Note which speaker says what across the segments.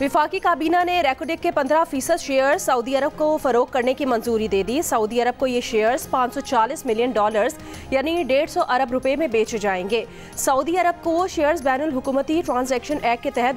Speaker 1: विफाकी काबीना ने रैकोडेक के 15% शेयर सऊदी अरब को फरोख्त करने की मंजूरी दे दी। सऊदी अरब को ये शेयर्स $540 मिलियन यानी 150 अरब रुपए में बेचे जाएंगे। सऊदी अरब को शेयर्स बैनुल हुकूमती ट्रांजैक्शन एक्ट के तहत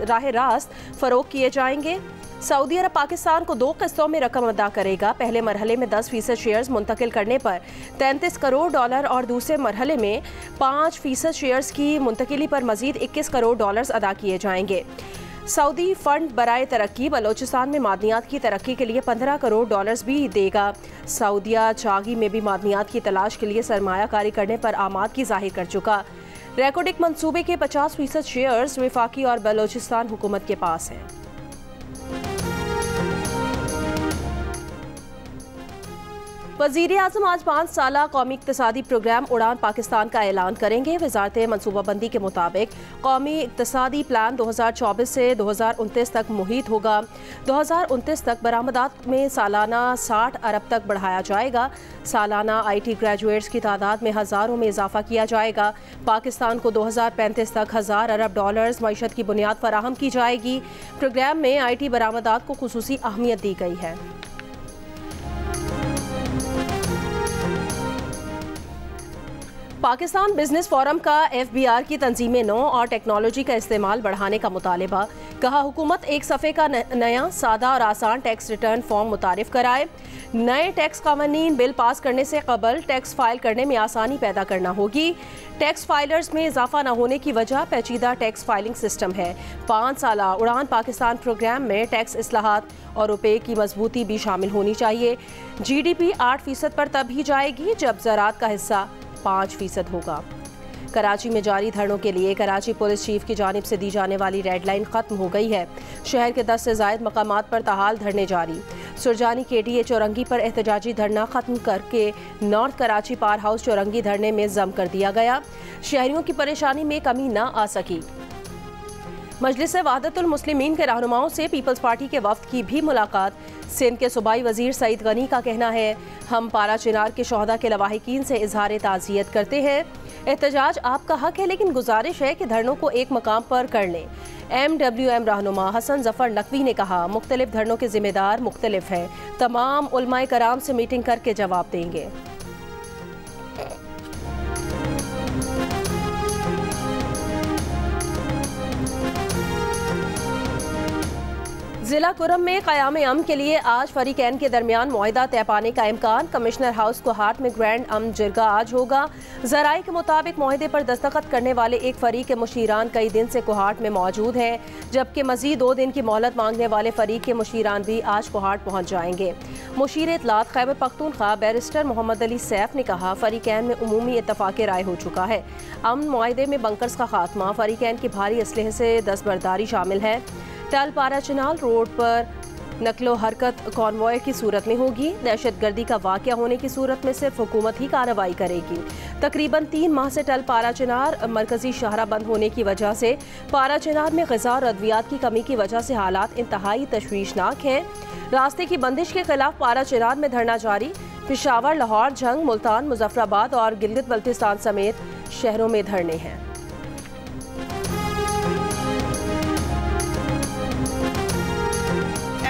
Speaker 1: राह रास्त फरोख्त किए जाएंगे। सऊदी अरब पाकिस्तान को 2 किस्तों में रकम अदा करेगा। पहले मरहले में 10% शेयर्स मुंतकिल करने पर $33 करोड़ और दूसरे मरहले में 5% शेयर्स की मुंतकिली पर मजीद $21 करोड़ अदा किए जाएंगे। सऊदी फंड बराए तरक्की बलोचिस्तान में मादनियात की तरक्की के लिए $15 करोड़ भी देगा। सऊदिया चागी में भी मादनियात की तलाश के लिए सरमायाकारी करने पर आमादगी जाहिर कर चुका। रैकोडेक मंसूबे के 50% शेयर्स विफाकी और बलोचिस्तान हुकूमत के पास हैं। वज़ीर आज़म आज 5 साला कौमी इक़्तिसादी प्रोग्राम उड़ान पाकिस्तान का ऐलान करेंगे। वज़ारत मनसूबाबंदी के मुताबिक कौमी इक़्तिसादी प्लान 2024 से 2029 तक मुहित होगा। 2029 तक बरामदात में सालाना 60 अरब तक बढ़ाया जाएगा। सालाना IT ग्रेजुएट्स की तादाद में हज़ारों में इजाफा किया जाएगा। पाकिस्तान को 2035 तक $1000 अरब मईशत की बुनियाद फराहम की जाएगी। प्रोग्राम में IT बरामदात को खुसूसी अहमियत दी गई है। पाकिस्तान बिजनेस फोरम का FBR की तंजीम नौ और टेक्नोलॉजी का इस्तेमाल बढ़ाने का मुतालबा। कहा हुकूमत एक सफ़े का नया सादा और आसान टैक्स रिटर्न फॉर्म मुतारिफ कराए। नए टैक्स कानून बिल पास करने से कबल टैक्स फाइल करने में आसानी पैदा करना होगी। टैक्स फाइलर्स में इजाफा न होने की वजह पेचीदा टैक्स फाइलिंग सिस्टम है। 5 साला उड़ान पाकिस्तान प्रोग्राम में टैक्स इस्लाहात और रुपये की मजबूती भी शामिल होनी चाहिए। GDP 8% पर तब ही जाएगी जब ज़राअत का हिस्सा 5% होगा। कराची में जारी धरनों के लिए कराची पुलिस चीफ की जानिब से दी जाने वाली रेड लाइन खत्म हो गई है। शहर के 10 से ज़ायद मकामात पर ताहाल धरने जारी। सुरजानी KTA चौरंगी पर एहतजाजी धरना खत्म करके नॉर्थ कराची पार हाउस चौरंगी धरने में जम कर दिया गया। शहरियों की परेशानी में कमी न आ सकी। मजलिस वहदतुल मुस्लिमीन के रहनुमाओं से पीपल्स पार्टी के वफ्द की भी मुलाकात। सिंध के सूबाई वजीर सईद गनी का कहना है, हम पारा चिनार के शोहदा के लवाहिकीन से इजहार ताज़ियत करते हैं। एहतजाज आपका हक है, लेकिन गुजारिश है कि धरनों को एक मकाम पर कर लें। MWM रहनुमा हसन जफर नकवी ने कहा, मुख्तलिफ धरनों के जिम्मेदार मुख्तलिफ हैं, तमाम उलमाए कराम से मीटिंग करके जवाब देंगे। जिला कुरम में क़याम अमन के लिए आज फरीकैन के दरमियान मुआहिदा तय पाने का इम्कान। कमिश्नर हाउस कोहाट में ग्रैंड अमन जिरगा आज होगा। ज़राए के मुताबिक मुआहिदे पर दस्तखत करने वाले एक फरीक के मुशीरान कई दिन से कोहाट में मौजूद हैं, जबकि मजीद 2 दिन की मोहलत मांगने वाले फरीक के मुशीरान भी आज कोहाट पहुँच जाएंगे। मुशीर इत्तलात खैबर पख्तूनख्वा बैरिस्टर मोहम्मद अली सैफ ने कहा, फरीकैन में उमूमी इत्तफाक़ राय हो चुका है। अमन मुआहिदे में बंकर्स का खात्मा, फरीकैन की भारी असलहे से दस्तबरदारी शामिल है। टल पारा चिनाल रोड पर नकलो हरकत कॉन्वॉय की सूरत में होगी। दहशतगर्दी का वाक़या होने की सूरत में सिर्फ हुकूमत ही कार्रवाई करेगी। तकरीबन 3 माह से टल पारा चिनार मरकजी शाहरा बंद होने की वजह से पारा चिनार में ग़िज़ा और अद्वियात की कमी की वजह से हालात इंतहाई तशवीशनाक हैं। रास्ते की बंदिश के खिलाफ पारा चिनार में धरना जारी। पेशावर, लाहौर, झंग, मुल्तान, मुजफ्फराबाद और गिलगित बल्तिस्तान समेत शहरों में धरने हैं।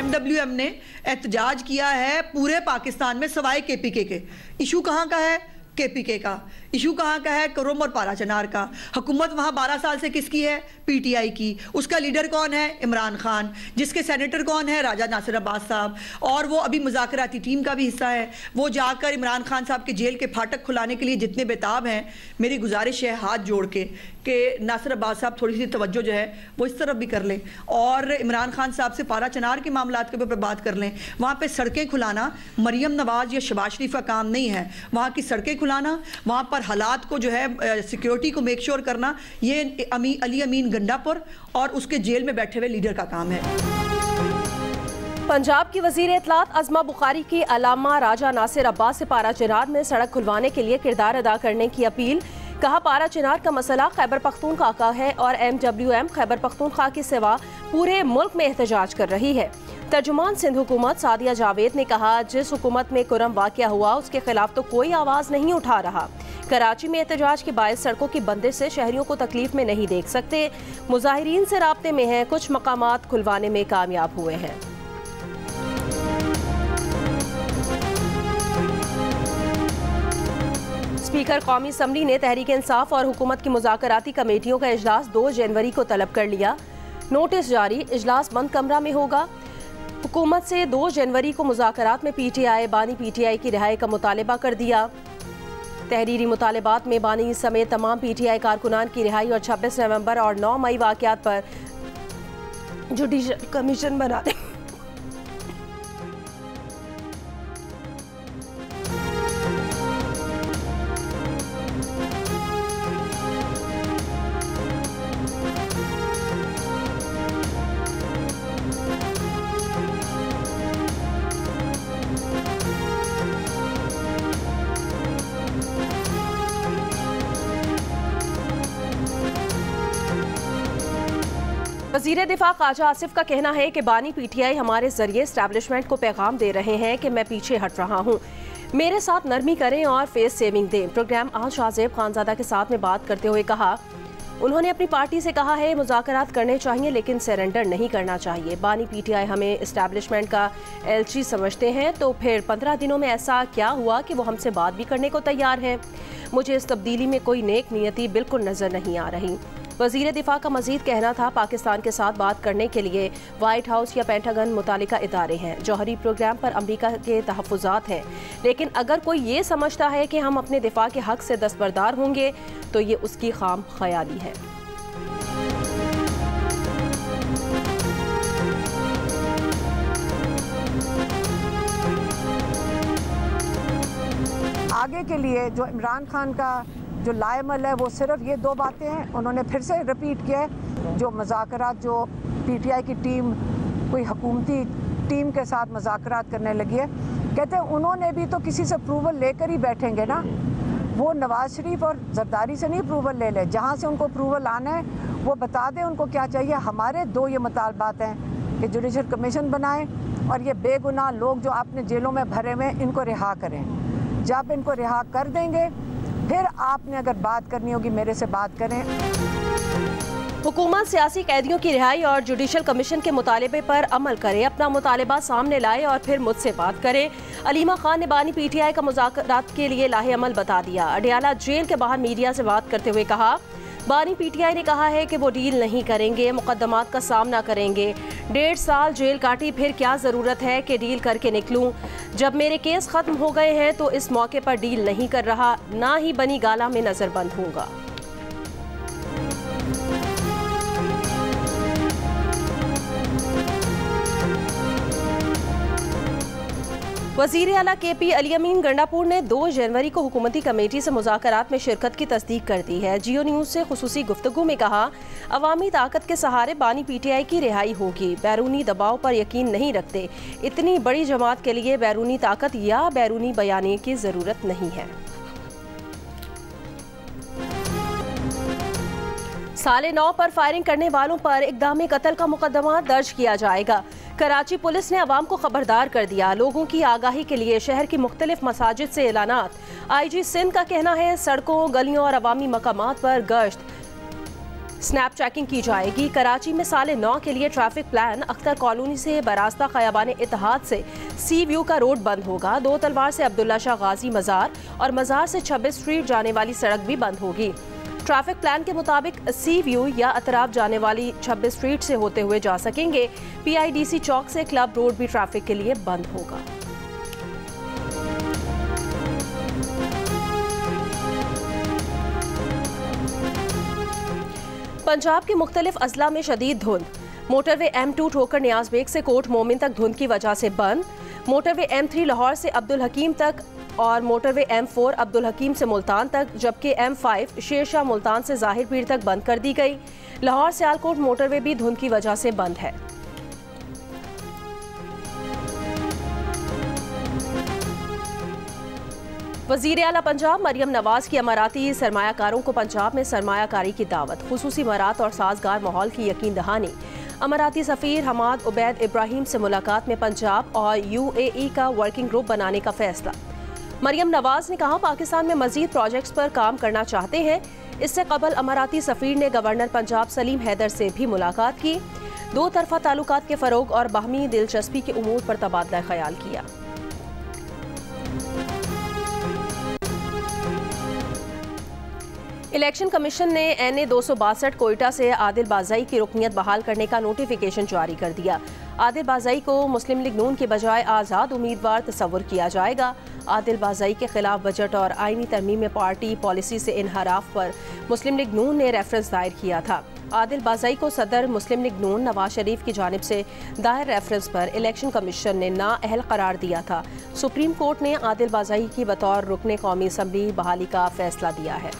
Speaker 2: MWM ने एहतजाज किया है पूरे पाकिस्तान में सवाए KPK के। इशू कहाँ का है? KPK का। इशू कहाँ का है? कुरम और पारा चिनार का। हुकूमत वहाँ 12 साल से किसकी है? PTI की। उसका लीडर कौन है? इमरान खान। जिसके सेनेटर कौन है? राजा नासिर अब्बास साहब। और वो अभी मुज़ाकराती टीम का भी हिस्सा है। वो जाकर इमरान खान साहब के जेल के फाटक खुलाने के लिए जितने बेताब हैं, मेरी गुजारिश है हाथ जोड़ के कि नासिर अब्बास साहब थोड़ी सी तवज्जो जो है वो इस तरफ भी कर लें और इमरान खान साहब से पारा चिनार के मामलात के ऊपर बात कर लें। वहाँ पे सड़कें खुलाना मरियम नवाज या शहबाज शरीफ का काम नहीं है। वहाँ की सड़कें खुलाना, वहाँ पर हालात को जो है सिक्योरिटी को मेक श्योर करना, ये अली अमीन गंडापुर और उसके जेल में बैठे हुए लीडर का काम है।
Speaker 1: पंजाब की वज़ीर इत्तलात अज़मा बुखारी की अलामा राजा नासिर अब्बास से पारा चिनार में सड़क खुलवाने के लिए किरदार अदा करने की अपील। कहा, पारा चिनार का मसला खैबर पख्तूनख्वा का है और MWM खैबर पख्तूनख्वा के सिवा पूरे मुल्क में एहतजाज कर रही है। तर्जुमान सिंध हुकूमत सादिया जावेद ने कहा, जिस हुकूमत में कुरम वाक़या हुआ उसके खिलाफ तो कोई आवाज़ नहीं उठा रहा। कराची में एहतजाज के बायस सड़कों की बंदिश से शहरियों को तकलीफ में नहीं देख सकते। मुजाहिरीन से राब्ते में हैं, कुछ मकामात खुलवाने में कामयाब हुए हैं। स्पीकर कौमी असम्बली ने तहरीक इंसाफ और हुकूमत की मुज़ाकराती कमेटियों का इजलास 2 जनवरी को तलब कर लिया। नोटिस जारी, इजलास बंद कमरा में होगा। हुकूमत से 2 जनवरी को मुज़ाकरात में पीटीआई बानी पीटीआई की रिहाई का मुतालबा कर दिया। तहरीरी मुतालबात में बानी समेत तमाम पीटीआई कारकुनान की रिहाई और 26 नवंबर और 9 मई वाक़यात पर जुडिशल कमीशन बनाने वज़ीर दिफा ख्वाजा आसिफ का कहना है कि बानी पीटीआई हमारे जरिए एस्टैब्लिशमेंट को पैगाम दे रहे हैं कि मैं पीछे हट रहा हूँ, मेरे साथ नरमी करें और फेस सेविंग दें। प्रोग्राम आज शाहजेब खानजादा के साथ में बात करते हुए कहा, उन्होंने अपनी पार्टी से कहा है मुज़ाकरात करने चाहिए लेकिन सरेंडर नहीं करना चाहिए। बानी पीटीआई हमें एस्टैब्लिशमेंट का एलची समझते हैं, तो फिर 15 दिनों में ऐसा क्या हुआ कि वो हमसे बात भी करने को तैयार हैं। मुझे इस तब्दीली में कोई नेक नियति बिल्कुल नज़र नहीं आ रही। वज़ीर दिफा का मज़ीद कहना था, पाकिस्तान के साथ बात करने के लिए वाइट हाउस या पेंटागन मुतालिका इदारे हैं। जौहरी प्रोग्राम पर अमरीका के तहफ़्फ़ुज़ात हैं, लेकिन अगर कोई ये समझता है कि हम अपने दिफा के हक़ से दस्तबरदार होंगे तो ये उसकी खाम ख्याली है।
Speaker 3: आगे के लिए जो इमरान खान का जो लाएमल है वो सिर्फ ये 2 बातें हैं। उन्होंने फिर से रिपीट किया है, जो मुज़ाकरात जो पीटीआई की टीम कोई हुकूमती टीम के साथ मुज़ाकरात करने लगी है, कहते हैं उन्होंने भी तो किसी से अप्रूवल लेकर ही बैठेंगे ना। वो नवाज शरीफ और जरदारी से नहीं अप्रूवल ले ले, जहाँ से उनको अप्रूवल आना है वो बता दें उनको क्या चाहिए। हमारे 2 ये मुतालबात हैं कि जुडिशल कमीशन बनाएं और ये बेगुनाह लोग जो आपने जेलों में भरे हुए इनको रिहा करें। जब इनको रिहा कर देंगे फिर आपने अगर बात करनी होगी मेरे से बात करें।
Speaker 1: हुकूमत सियासी कैदियों की रिहाई और जुडिशल कमीशन के मुतालबे पर अमल करे, अपना मुतालबा सामने लाए और फिर मुझसे बात करे। अलीमा खान ने बानी पीटीआई का मुज़ाकरात के लिए लाहे अमल बता दिया। अडियाला जेल के बाहर मीडिया से बात करते हुए कहा, बानी पीटीआई ने कहा है कि वो डील नहीं करेंगे, मुकदमात का सामना करेंगे। 1.5 साल जेल काटी, फिर क्या ज़रूरत है कि डील करके निकलूं। जब मेरे केस ख़त्म हो गए हैं तो इस मौके पर डील नहीं कर रहा, ना ही बनी गाला में नज़रबंद होगा। वज़ीर आला KP अली अमीन गंडापुर ने 2 जनवरी को हुकूमती कमेटी से मुज़ाकरात में शिरकत की तस्दीक कर दी है। जियो न्यूज़ से खुसूसी गुफ्तगू में कहा, अवामी ताकत के सहारे बानी पीटीआई की रिहाई होगी। बैरूनी दबाव पर यकीन नहीं रखते। इतनी बड़ी जमात के लिए बैरूनी ताकत या बैरूनी बयानी की ज़रूरत नहीं है। साले 9 पर फायरिंग करने वालों पर इक़दाम कत्ल का मुकदमा दर्ज किया जाएगा। कराची पुलिस ने अवाम को खबरदार कर दिया। लोगों की आगाही के लिए शहर की मुख्तलिफ मसाजिद से ऐलानात। IG सिंध का कहना है, सड़कों, गलियों और अवामी मकामात पर गश्त, स्नैप चेकिंग की जाएगी। कराची में साले 9 के लिए ट्रैफिक प्लान। अख्तर कॉलोनी से बरास्ता खयाबान इत्तेहाद से सी व्यू का रोड बंद होगा। 2 तलवार से अब्दुल्ला शाह गाजी मज़ार और मज़ार से 26 स्ट्रीट जाने वाली सड़क भी बंद होगी। ट्रैफिक प्लान के मुताबिक सी व्यू या अतराफ जाने वाली 26 स्ट्रीट से होते हुए जा सकेंगे। PIDC चौक से क्लब रोड भी ट्रैफिक के लिए बंद होगा। पंजाब के मुख्तलिफ अजला में शदीद धुंध। मोटरवे M2 ठोकर नियाज बेग से कोट मोमिन तक धुंध की वजह से बंद। मोटरवे M3 लाहौर से अब्दुल हकीम तक और मोटरवे M4 अब्दुल हकीम से मुल्तान तक, जबकि M5 शेरशाह मुल्तान से जाहिर पीर तक बंद कर दी गई। लाहौर सियालकोट मोटरवे भी धुंध की वजह से बंद है। वज़ीर आला पंजाब मरियम नवाज की अमाराती सरमायाकारों को पंजाब में सरमायाकारी की दावत। खुसूसी मरात और साजगार माहौल की यकीन दहानी। अमाराती सफ़ीर हमाद उबैद इब्राहिम से मुलाकात में पंजाब और UAE का वर्किंग ग्रुप बनाने का फैसला। मरियम नवाज ने कहा, पाकिस्तान में मजीद प्रोजेक्ट्स पर काम करना चाहते हैं। इससे कबल अमाराती सफीर ने गवर्नर पंजाब सलीम हैदर से भी मुलाकात की। दो तरफा ताल्लुकात के फरोग और बाहमी दिलचस्पी के उमूर पर तबादला ख्याल किया। इलेक्शन कमीशन ने NA 262 कोयटा से आदिल बाज़ाई की रुकनियत बहाल करने का नोटिफिकेशन जारी कर दिया। आदिल बाज़ाई को मुस्लिम लीग नून के बजाय आज़ाद उम्मीदवार तस्वुर किया जाएगा। आदिल बाज़ाई के खिलाफ बजट और आईनी तरमीम में पार्टी पॉलिसी से इनहराफ पर मुस्लिम लीग नून ने रेफरेंस दायर किया था। आदिल बाज़ाई को सदर मुस्लिम लीग नून नवाज शरीफ की जानिब से दायर रेफरेंस पर इलेक्शन कमीशन ने नाअहल करार दिया था। सुप्रीम कोर्ट ने आदिल बाज़ाई की बतौर रुकने कौमी असम्बली बहाली का फैसला दिया है।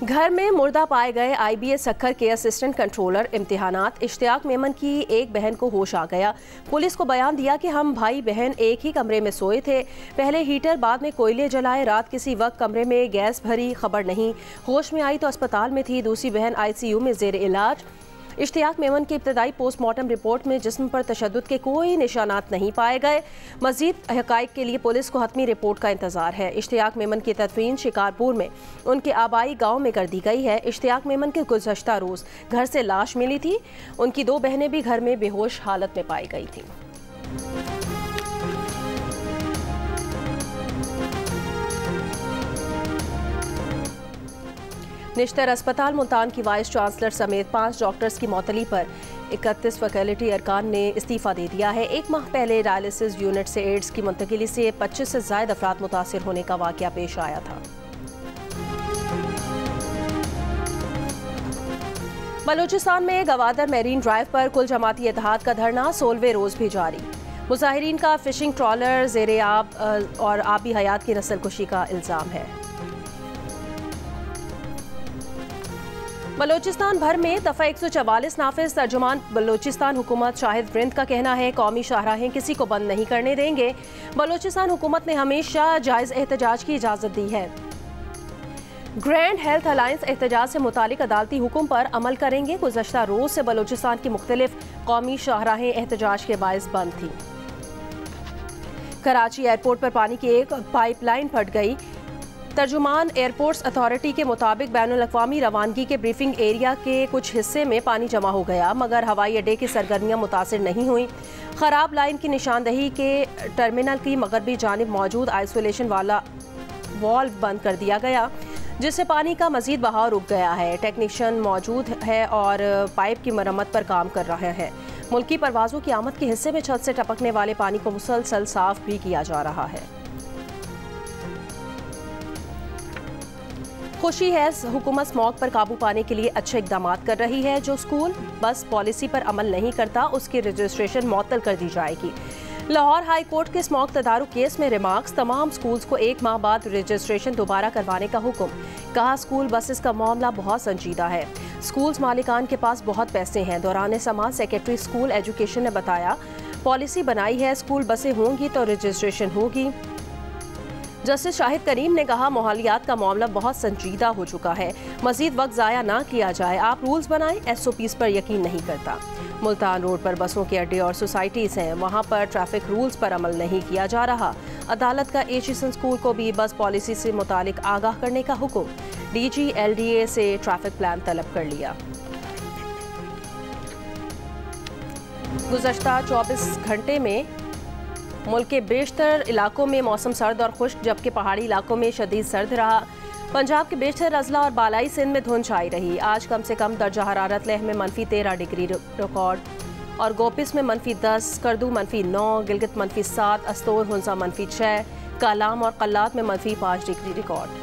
Speaker 1: घर में मुर्दा पाए गए IBA सक्खर के असिस्टेंट कंट्रोलर इम्तिहानात इश्तियाक मेमन की एक बहन को होश आ गया। पुलिस को बयान दिया कि हम भाई बहन एक ही कमरे में सोए थे, पहले हीटर बाद में कोयले जलाए, रात किसी वक्त कमरे में गैस भरी, खबर नहीं, होश में आई तो अस्पताल में थी, दूसरी बहन ICU में जेर इलाज। इश्तियाक मेमन की इब्तदाई पोस्टमार्टम रिपोर्ट में जिस्म पर तशद्दुद के कोई निशानात नहीं पाए गए। मजीद हक़ाइक़ के लिए पुलिस को हतमी रिपोर्ट का इंतजार है। इश्तियाक मेमन की तदफीन शिकारपुर में उनके आबाई गांव में कर दी गई है। इश्तियाक मेमन के गुज़श्ता रोज़ घर से लाश मिली थी। उनकी दो बहनें भी घर में बेहोश हालत में पाई गई थी। निश्तर अस्पताल मुल्तान की वाइस चांसलर समेत 5 डॉक्टर्स की मौतली पर 31 फैकल्टी अरकान ने इस्तीफ़ा दे दिया है। एक माह पहले डायलिसिस यूनिट से एड्स की मुंतकिली से 25 से ज़ायद अफराद मुतासिर होने का वाक़या पेश आया था। बलूचिस्तान में गवादर मैरीन ड्राइव पर कुल जमाती इत्तेहाद का धरना 16वें रोज़ भी जारी। मुजाहिरीन का फिशिंग ट्रॉलर ज़ेरे आब और आबी हयात की नस्लकुशी का इल्ज़ाम है। बलोचिस्तान भर में दफ़ा 144 नाफिज। तर्जुमान बलोचिस्तान हुकूमत शाहिद वरिंद का कहना है, कौमी शाहराहें किसी को बंद नहीं करने देंगे। बलोचिस्तान हुकूमत ने हमेशा जायज़ एहतजाज की इजाज़त दी है। ग्रैंड हेल्थ अलायंस एहतजाज से मुतालिक अदालती हुक्म पर अमल करेंगे। गुज़श्ता रोज़ से बलोचिस्तान की मुख्तलिफ कौमी शाहराहें एहतजाज के बायस बंद थी। कराची एयरपोर्ट पर पानी की एक पाइपलाइन फट गई। तर्जुमान एयरपोर्ट्स अथॉरिटी के मुताबिक बैनुल-अक़वामी रवानगी के ब्रीफिंग एरिया के कुछ हिस्से में पानी जमा हो गया, मगर हवाई अड्डे की सरगर्मियां मुतासिर नहीं हुई। ख़राब लाइन की निशानदही के टर्मिनल की मगरबी जानिब मौजूद आइसोलेशन वाला वॉल्व बंद कर दिया गया, जिससे पानी का मजीद बहाव रुक गया है। टेक्नीशियन मौजूद है और पाइप की मरम्मत पर काम कर रहा है। मुल्की परवाज़ों की आमद के हिस्से में छत से टपकने वाले पानी को मुसलसल साफ भी किया जा रहा है। खुशी है, हुकूमत स्मॉग पर काबू पाने के लिए अच्छे इकदाम कर रही है। जो स्कूल बस पॉलिसी पर अमल नहीं करता उसकी रजिस्ट्रेशन मुअत्तल कर दी जाएगी। लाहौर हाई कोर्ट के स्मॉग तदारुक केस में रिमार्क्स, तमाम स्कूल्स को 1 माह बाद रजिस्ट्रेशन दोबारा करवाने का हुक्म। कहा, स्कूल बसेस का मामला बहुत संजीदा है। स्कूल्स मालिकान के पास बहुत पैसे हैं। दौरान समाज सेक्रेटरी स्कूल एजुकेशन ने बताया, पॉलिसी बनाई है, स्कूल बसें होंगी तो रजिस्ट्रेशन होगी। जस्टिस शाहिद करीम ने कहा, माहौलियात का मामला बहुत संजीदा हो चुका है, मजीद वक्त ज़ाया ना किया जाए। आप रूल्स बनाएं, SOPs पर यकीन नहीं करता। मुल्तान रोड पर बसों के अड्डे और सोसाइटीज़ हैं, वहाँ पर ट्रैफिक रूल्स पर अमल नहीं किया जा रहा। अदालत का एचिसन स्कूल को भी बस पॉलिसी से मुतालिक आगाह करने का हुक्म। DG LDA से ट्रैफिक प्लान तलब कर लिया। गुज़श्ता 24 घंटे में मुल्क के बेशतर इलाकों में मौसम सर्द और खुश्क, जबकि पहाड़ी इलाकों में शदीद सर्द रहा। पंजाब के बेशतर अजला और बालाई सिंध में धुंध छाई रही। आज कम से कम दर्जा हरारत लेह में -13 डिग्री रिकॉर्ड और गोपिस में -10, करदू -9, गिलगित -7, अस्तोर हुंसा -6, कालाम और कल्लात में -5 degree record.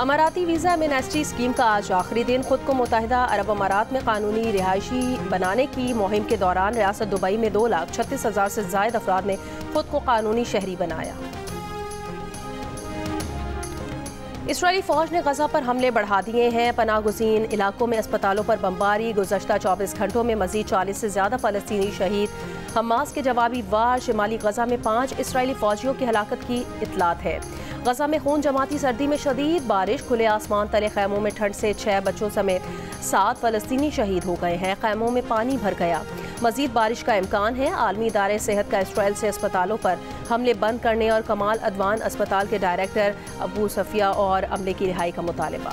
Speaker 1: Emirati visa amnesty scheme का आज आखिरी दिन। खुद को मुत्तहिदा अरब अमारात में कानूनी रिहायशी बनाने की मुहिम के दौरान रियासत दुबई में 2,36,000 से ज़ायद अफराद ने खुद को कानूनी शहरी बनाया। इसराइली फौज ने गजा पर हमले बढ़ा दिए हैं। पनाह गुज़ीन इलाकों में अस्पतालों पर बमबारी। गुज़श्ता 24 घंटों में मजीद 40 से ज़्यादा फ़लस्तीनी शहीद। हमास के जवाबी वार। शिमाली गजा में 5 इसराइली फौजियों की हलाकत की इतलात है। गजा में खून जमाती सर्दी में शदीद बारिश। खुले आसमान तले खैमों में ठंड से 6 बच्चों समेत 7 फ़लस्तीनी शहीद हो गए हैं। खैमों में पानी भर गया। मजीद बारिश का इम्कान है। आलमी इदारे सेहत का इसराइल से अस्पतालों पर हमले बंद करने और कमाल अदवान अस्पताल के डायरेक्टर अबू सफिया और अमले की रिहाई का मुतालबा।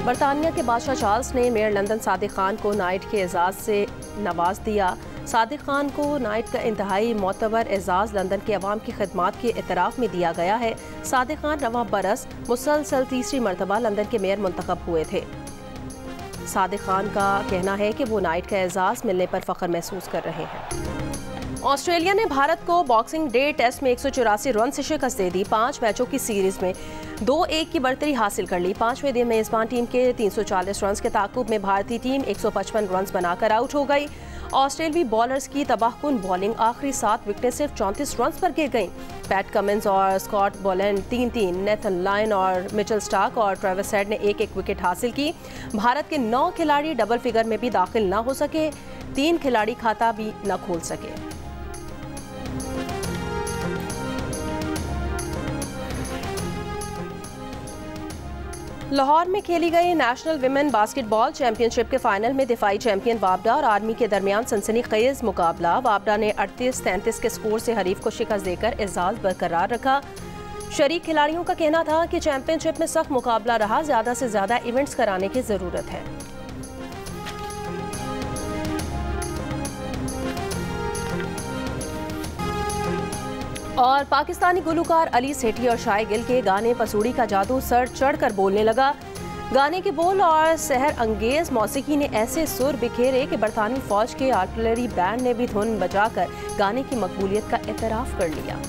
Speaker 1: बरतानिया के बादशाह चार्ल्स ने मेयर लंदन सादिक खान को नाइट के एजाज़ से नवाज दिया। सादिक खान को नाइट का इंतहाई मोतबर एजाज़ लंदन के अवाम की खिदमात के इतराफ़ में दिया गया है। सादिक खान रवां बरस मुसलसल तीसरी मरतबा लंदन के मेयर मुंतखब हुए थे। सादिक खान का कहना है कि वो नाइट का एजाज़ मिलने पर फ़ख्र महसूस कर रहे हैं। ऑस्ट्रेलिया ने भारत को बॉक्सिंग डे टेस्ट में 184 रन से शिकस्त दे दी। 5 मैचों की सीरीज में 2-1 की बढ़तरी हासिल कर ली। 5वें दिन मेज़बान टीम के 340 रन के ताक़ुब में भारतीय टीम 155 रन बनाकर आउट हो गई। ऑस्ट्रेलियाई बॉलर्स की तबाहकुन बॉलिंग। आखिरी 7 विकेटें सिर्फ 34 रन पर गिर गईं। पैट कमिंस और स्कॉट बोलैंड 3-3, नेथन लायन और मिचेल स्टार्क और ट्रेविस हेड ने 1-1 विकेट हासिल की। भारत के 9 खिलाड़ी डबल फिगर में भी दाखिल न हो सके। 3 खिलाड़ी खाता भी न खोल सके। लाहौर में खेली गई नेशनल विमेन बास्केटबॉल चैंपियनशिप के फाइनल में दिफाई चैंपियन वापडा और आर्मी के दरमियान सनसनीखेज मुकाबला। वापडा ने 38-33 के स्कोर से हरीफ को शिकस्त देकर एजाज बरकरार रखा। शरीक खिलाड़ियों का कहना था कि चैंपियनशिप में सख्त मुकाबला रहा, ज्यादा से ज्यादा इवेंट्स कराने की जरूरत है। और पाकिस्तानी गुलूकार अली सेठी और शायगिल के गाने पसूड़ी का जादू सर चढ़कर बोलने लगा। गाने के बोल और सहर अंगेज मौसीकी ने ऐसे सुर बिखेरे कि बरतानी फौज के आर्टिलरी बैंड ने भी धुन बजाकर गाने की मकबूलियत का एतराफ़ कर लिया।